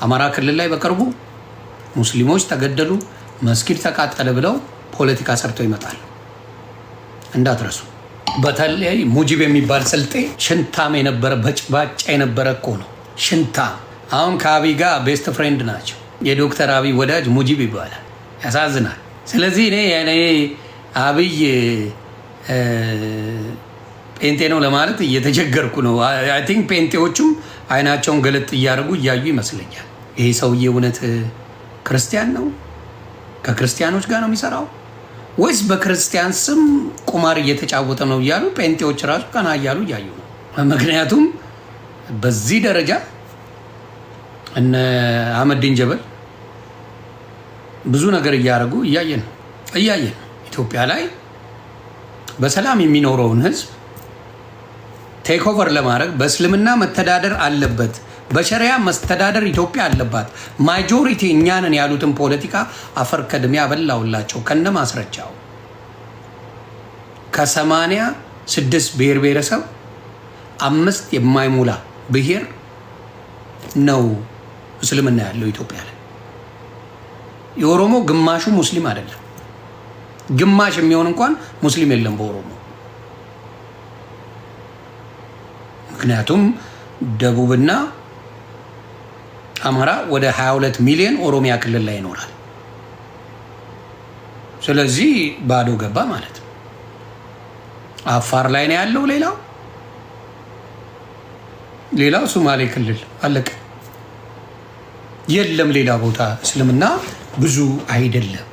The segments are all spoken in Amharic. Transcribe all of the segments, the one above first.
አማራ ክልል ላይ በቅርቡ ሙስሊሞች ተገደሉ፣ መስጊድ ተቃጠለ ብለው ፖለቲካ ሰርተው ይመጣሉ። እንዳትረሱ። በተለይ ሙጂብ የሚባል ስልጤ ሽንታም የነበረ በጭባጫ የነበረ እኮ ነው። ሽንታም አሁን ከአብይ ጋር ቤስት ፍሬንድ ናቸው። የዶክተር አብይ ወዳጅ ሙጂብ ይባላል። ያሳዝናል። ስለዚህ እኔ አብይ ጴንጤ ነው ለማለት እየተቸገርኩ ነው። አይ ቲንክ ጴንጤዎቹም አይናቸውን ገለጥ እያደረጉ እያዩ ይመስለኛል። ይሄ ሰውዬ እውነት ክርስቲያን ነው? ከክርስቲያኖች ጋር ነው የሚሰራው ወይስ በክርስቲያን ስም ቁማር እየተጫወተ ነው እያሉ ጴንጤዎች ራሱ ቀና እያሉ እያዩ ነው። ምክንያቱም በዚህ ደረጃ እነ አህመዲን ጀበል ብዙ ነገር እያደረጉ እያየን ኢትዮጵያ ላይ በሰላም የሚኖረውን ህዝብ ቴክ ኦቨር ለማድረግ በእስልምና መተዳደር አለበት፣ በሸሪያ መስተዳደር ኢትዮጵያ አለባት። ማጆሪቲ እኛንን ያሉትን ፖለቲካ አፈር ከድሜ ያበላውላቸው ከነ ማስረጃው ከ86 ብሔር ብሔረሰብ 5 የማይሞላ ብሔር ነው እስልምና ያለው ኢትዮጵያ ላይ። የኦሮሞ ግማሹ ሙስሊም አይደለም፣ ግማሽ የሚሆን እንኳን ሙስሊም የለም በኦሮሞ። ምክንያቱም ደቡብና አማራ ወደ 22 ሚሊዮን ኦሮሚያ ክልል ላይ ይኖራል። ስለዚህ ባዶ ገባ ማለት ነው። አፋር ላይ ነው ያለው፣ ሌላው ሶማሌ ክልል አለቀ። የለም ሌላ ቦታ እስልምና ብዙ አይደለም።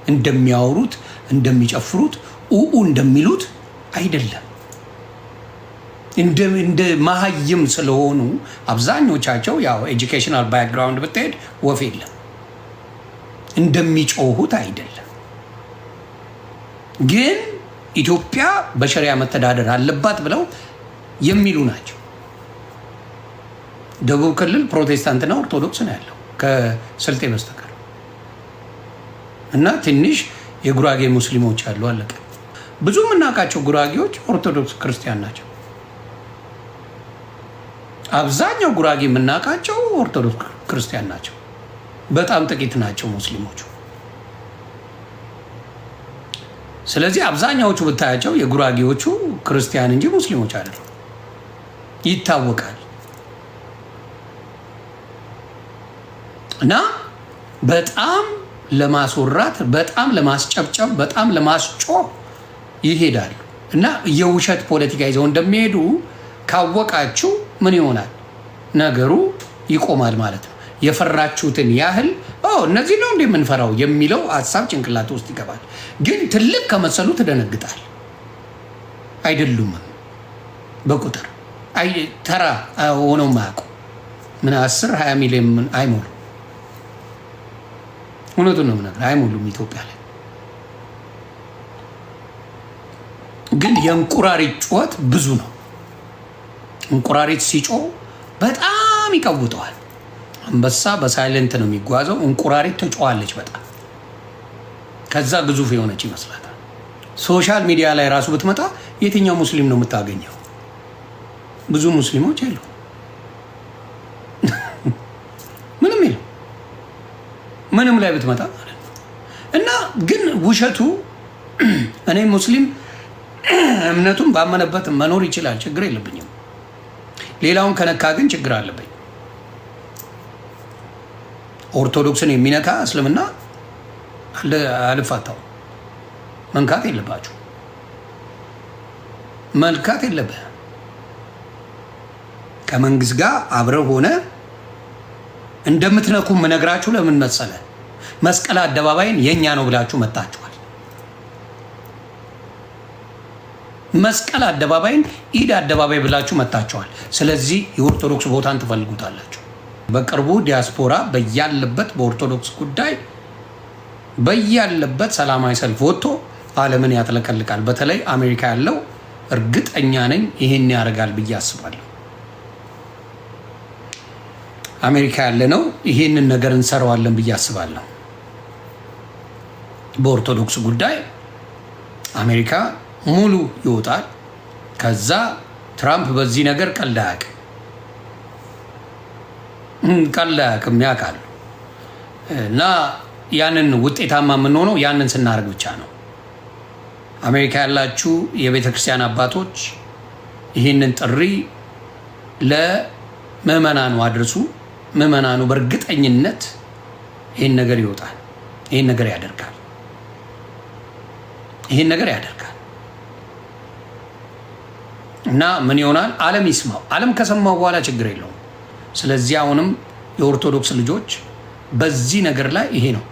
እንደሚያወሩት እንደሚጨፍሩት ኡኡ እንደሚሉት አይደለም። እንደ ማህይም ስለሆኑ አብዛኞቻቸው ያው ኤጁኬሽናል ባክግራውንድ ብትሄድ ወፍ የለም። እንደሚጮሁት አይደለም። ግን ኢትዮጵያ በሸሪያ መተዳደር አለባት ብለው የሚሉ ናቸው። ደቡብ ክልል ፕሮቴስታንትና ኦርቶዶክስ ነው ያለው ከስልጤ በስተቀር እና ትንሽ የጉራጌ ሙስሊሞች አሉ፣ አለቀ። ብዙ የምናውቃቸው ጉራጌዎች ኦርቶዶክስ ክርስቲያን ናቸው። አብዛኛው ጉራጌ የምናውቃቸው ኦርቶዶክስ ክርስቲያን ናቸው። በጣም ጥቂት ናቸው ሙስሊሞቹ። ስለዚህ አብዛኛዎቹ ብታያቸው የጉራጌዎቹ ክርስቲያን እንጂ ሙስሊሞች አይደሉም፣ ይታወቃል። እና በጣም ለማስወራት፣ በጣም ለማስጨብጨብ፣ በጣም ለማስጮህ ይሄዳሉ። እና የውሸት ፖለቲካ ይዘው እንደሚሄዱ ካወቃችሁ ምን ይሆናል? ነገሩ ይቆማል ማለት ነው። የፈራችሁትን ያህል እነዚህ ነው እንደምንፈራው የሚለው ሀሳብ ጭንቅላት ውስጥ ይገባል። ግን ትልቅ ከመሰሉ ትደነግጣል። አይደሉም፣ በቁጥር ተራ ሆነው ማያውቁ ምን 10-20 ሚሊዮን አይሞሉ። እውነቱን ነው የምነግርህ፣ አይሞሉም ኢትዮጵያ ላይ። ግን የእንቁራሪት ጩኸት ብዙ ነው። እንቁራሪት ሲጮህ በጣም ይቀውጠዋል። አንበሳ በሳይለንት ነው የሚጓዘው፣ እንቁራሪት ትጮዋለች በጣም። ከዛ ግዙፍ የሆነች ይመስላታል። ሶሻል ሚዲያ ላይ ራሱ ብትመጣ የትኛው ሙስሊም ነው የምታገኘው? ብዙ ሙስሊሞች የሉ፣ ምንም የሉ፣ ምንም ላይ ብትመጣ ማለት ነው። እና ግን ውሸቱ እኔ ሙስሊም እምነቱን ባመነበት መኖር ይችላል፣ ችግር የለብኝም። ሌላውን ከነካ ግን ችግር አለብኝ። ኦርቶዶክስን የሚነካ እስልምና አልፋታው። መንካት የለባችሁ፣ መልካት የለብህ። ከመንግስት ጋር አብረው ሆነ እንደምትነኩ የምነግራችሁ ለምን መሰለ? መስቀል አደባባይን የኛ ነው ብላችሁ መጣችኋል። መስቀል አደባባይን ኢድ አደባባይ ብላችሁ መጣችኋል። ስለዚህ የኦርቶዶክስ ቦታን ትፈልጉታላችሁ። በቅርቡ ዲያስፖራ በያለበት በኦርቶዶክስ ጉዳይ በያለበት ሰላማዊ ሰልፍ ወጥቶ ዓለምን ያጥለቀልቃል። በተለይ አሜሪካ ያለው እርግጠኛ ነኝ ይሄን ያደርጋል ብዬ አስባለሁ። አሜሪካ ያለ ነው ይሄንን ነገር እንሰራዋለን ብዬ አስባለሁ። በኦርቶዶክስ ጉዳይ አሜሪካ ሙሉ ይወጣል። ከዛ ትራምፕ በዚህ ነገር ቀልድ አያውቅም። ቀላክም ያውቃሉ። እና ያንን ውጤታማ የምንሆነው ያንን ስናደርግ ብቻ ነው። አሜሪካ ያላችሁ የቤተ ክርስቲያን አባቶች ይህንን ጥሪ ለምዕመናኑ አድርሱ። ምዕመናኑ በእርግጠኝነት ይህን ነገር ይወጣል፣ ይህን ነገር ያደርጋል፣ ይህን ነገር ያደርጋል። እና ምን ይሆናል? ዓለም ይስማው። ዓለም ከሰማው በኋላ ችግር የለውም። ስለዚህ አሁንም የኦርቶዶክስ ልጆች በዚህ ነገር ላይ ይሄ ነው